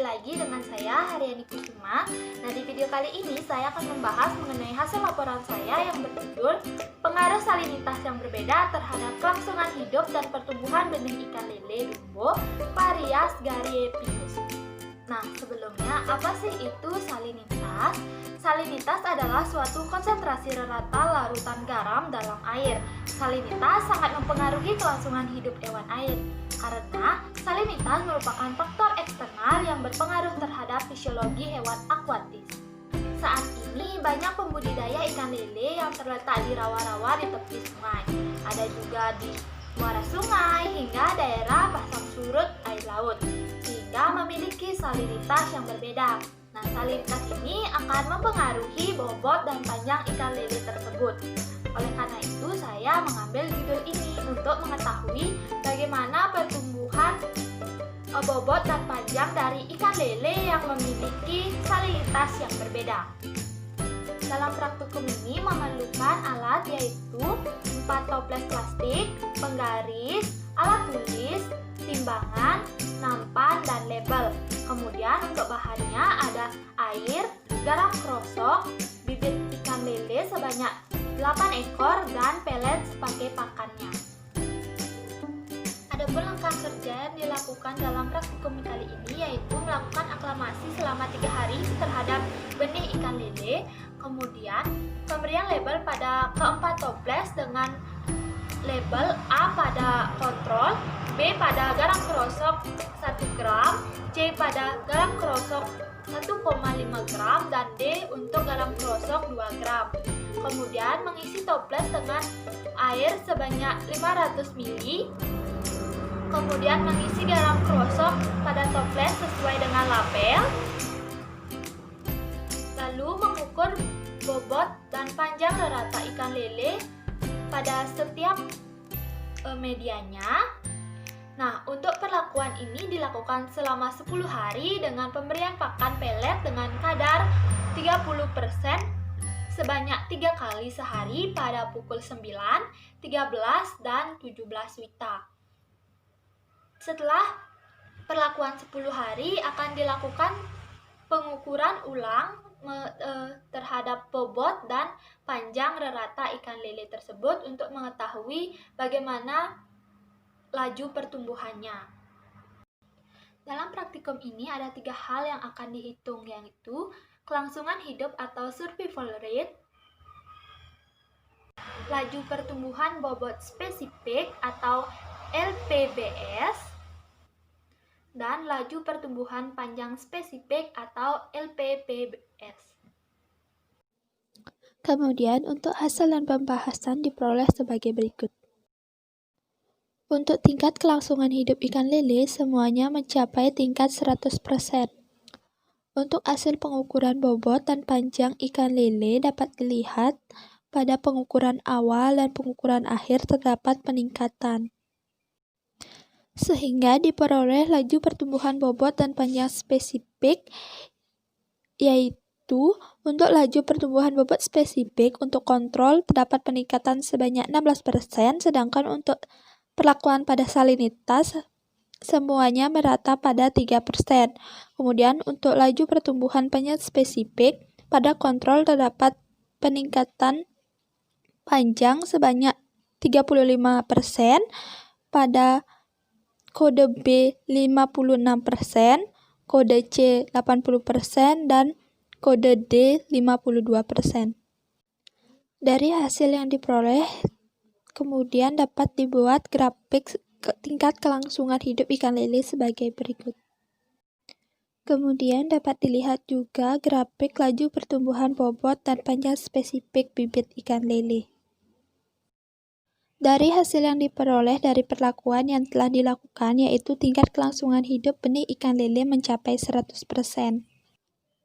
lagi dengan saya, Haryani Kusuma. Nah, di video kali ini saya akan membahas mengenai hasil laporan saya yang berjudul Pengaruh salinitas yang berbeda terhadap kelangsungan hidup dan pertumbuhan benih ikan lele Dumbo Parias Gariepius. Nah, sebelumnya apa sih itu salinitas? Salinitas adalah suatu konsentrasi rata larutan garam dalam air. Salinitas sangat mempengaruhi kelangsungan hidup hewan air karena salinitas merupakan faktor eksternal yang berpengaruh terhadap fisiologi hewan akuatis. Saat ini banyak pembudidaya ikan lele yang terletak di rawa-rawa di tepi sungai. Ada juga di muara sungai hingga daerah pasang surut air laut, sehingga memiliki salinitas yang berbeda. Nah, salinitas ini akan mempengaruhi bobot dan panjang ikan lele tersebut. Oleh karena itu, saya mengambil judul ini untuk mengetahui bagaimana pertumbuhan bobot dan panjang dari ikan lele yang memiliki salinitas yang berbeda. Dalam praktikum ini memerlukan alat yaitu 4 toples plastik, penggaris, alat tulis, timbangan, nampan, dan label. Kemudian untuk bahannya ada air, garam krosok, bibit ikan lele sebanyak 8 ekor, dan pelet sebagai pakannya. Adapun langkah kerja yang dilakukan dalam praktikum kali ini yaitu melakukan aklimasi selama 3 hari terhadap benih ikan lele, kemudian pemberian label pada keempat toples dengan label A pada kontrol, B pada garam krosok 1 gram, C pada garam krosok 1,5 gram, dan D untuk garam krosok 2 gram. Kemudian mengisi toples dengan air sebanyak 500 ml. Kemudian mengisi garam krosok pada toples sesuai dengan label. Lalu mengukur bobot dan panjang rata ikan lele pada setiap medianya. Nah, untuk perlakuan ini dilakukan selama 10 hari dengan pemberian pakan pelet dengan kadar 30% sebanyak 3 kali sehari pada pukul 9, 13, dan 17 WITA. Setelah perlakuan 10 hari akan dilakukan pengukuran ulang terhadap bobot dan panjang rata ikan lele tersebut untuk mengetahui bagaimana laju pertumbuhannya. Dalam praktikum ini ada 3 hal yang akan dihitung, yaitu kelangsungan hidup atau survival rate, laju pertumbuhan bobot spesifik atau LPBS, dan laju pertumbuhan panjang spesifik atau LPPBS. Kemudian untuk hasil dan pembahasan diperoleh sebagai berikut. Untuk tingkat kelangsungan hidup ikan lele semuanya mencapai tingkat 100%. Untuk hasil pengukuran bobot dan panjang ikan lele dapat dilihat pada pengukuran awal dan pengukuran akhir terdapat peningkatan, sehingga diperoleh laju pertumbuhan bobot dan panjang spesifik, yaitu untuk laju pertumbuhan bobot spesifik untuk kontrol terdapat peningkatan sebanyak 16%, sedangkan untuk perlakuan pada salinitas semuanya merata pada 3%. Kemudian untuk laju pertumbuhan panjang spesifik pada kontrol terdapat peningkatan panjang sebanyak 35%, pada kode B 56%, kode C 80%, dan kode D 52%. Dari hasil yang diperoleh, kemudian dapat dibuat grafik tingkat kelangsungan hidup ikan lele sebagai berikut. Kemudian dapat dilihat juga grafik laju pertumbuhan bobot dan panjang spesifik bibit ikan lele. Dari hasil yang diperoleh dari perlakuan yang telah dilakukan, yaitu tingkat kelangsungan hidup benih ikan lele mencapai 100%.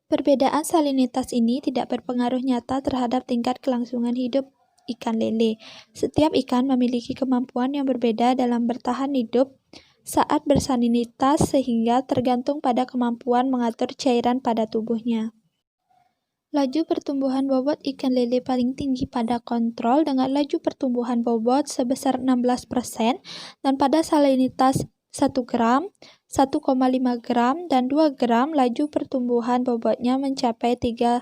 Perbedaan salinitas ini tidak berpengaruh nyata terhadap tingkat kelangsungan hidup ikan lele. Setiap ikan memiliki kemampuan yang berbeda dalam bertahan hidup saat bersalinitas, sehingga tergantung pada kemampuan mengatur cairan pada tubuhnya. Laju pertumbuhan bobot ikan lele paling tinggi pada kontrol dengan laju pertumbuhan bobot sebesar 16%, dan pada salinitas 1 gram 1,5 gram dan 2 gram, laju pertumbuhan bobotnya mencapai 3%.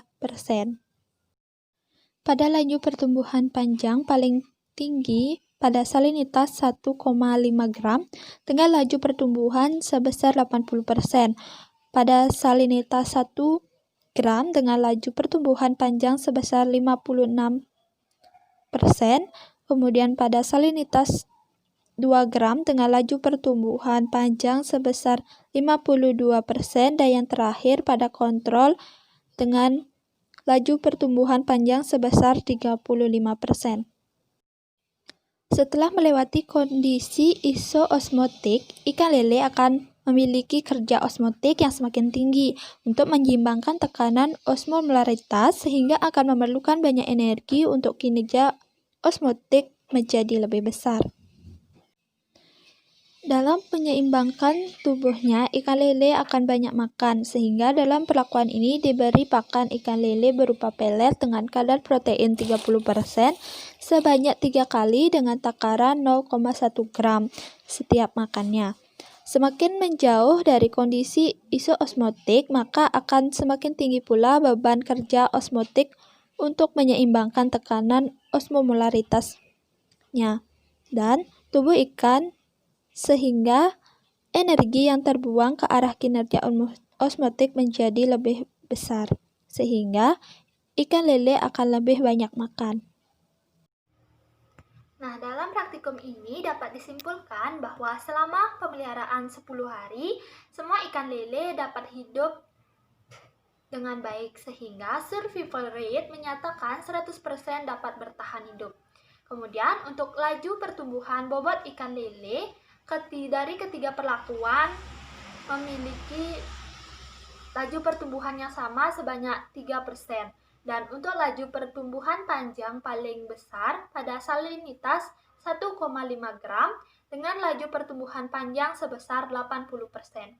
Pada laju pertumbuhan panjang paling tinggi pada salinitas 1,5 gram dengan laju pertumbuhan sebesar 80%. Pada salinitas 1 gram dengan laju pertumbuhan panjang sebesar 56%. Kemudian pada salinitas 2 gram dengan laju pertumbuhan panjang sebesar 52%, dan yang terakhir pada kontrol dengan laju pertumbuhan panjang sebesar 35%. Setelah melewati kondisi isoosmotik, ikan lele akan memiliki kerja osmotik yang semakin tinggi untuk menyeimbangkan tekanan osmolaritas, sehingga akan memerlukan banyak energi untuk kinerja osmotik menjadi lebih besar. Dalam menyeimbangkan tubuhnya, ikan lele akan banyak makan, sehingga dalam perlakuan ini diberi pakan ikan lele berupa pelet dengan kadar protein 30% sebanyak 3 kali dengan takaran 0,1 gram setiap makannya. Semakin menjauh dari kondisi isoosmotik, maka akan semakin tinggi pula beban kerja osmotik untuk menyeimbangkan tekanan osmolaritasnya dan tubuh ikan, sehingga energi yang terbuang ke arah kinerja osmotik menjadi lebih besar, sehingga ikan lele akan lebih banyak makan. Nah, dalam praktikum ini dapat disimpulkan bahwa selama pemeliharaan 10 hari, semua ikan lele dapat hidup dengan baik, sehingga survival rate menyatakan 100% dapat bertahan hidup. Kemudian, untuk laju pertumbuhan bobot ikan lele, dari ketiga perlakuan memiliki laju pertumbuhan yang sama sebanyak 3%. Dan untuk laju pertumbuhan panjang paling besar pada salinitas 1,5 gram dengan laju pertumbuhan panjang sebesar 80%.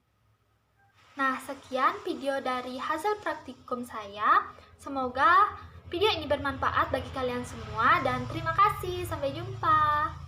Nah, sekian video dari hasil praktikum saya. Semoga video ini bermanfaat bagi kalian semua dan terima kasih. Sampai jumpa.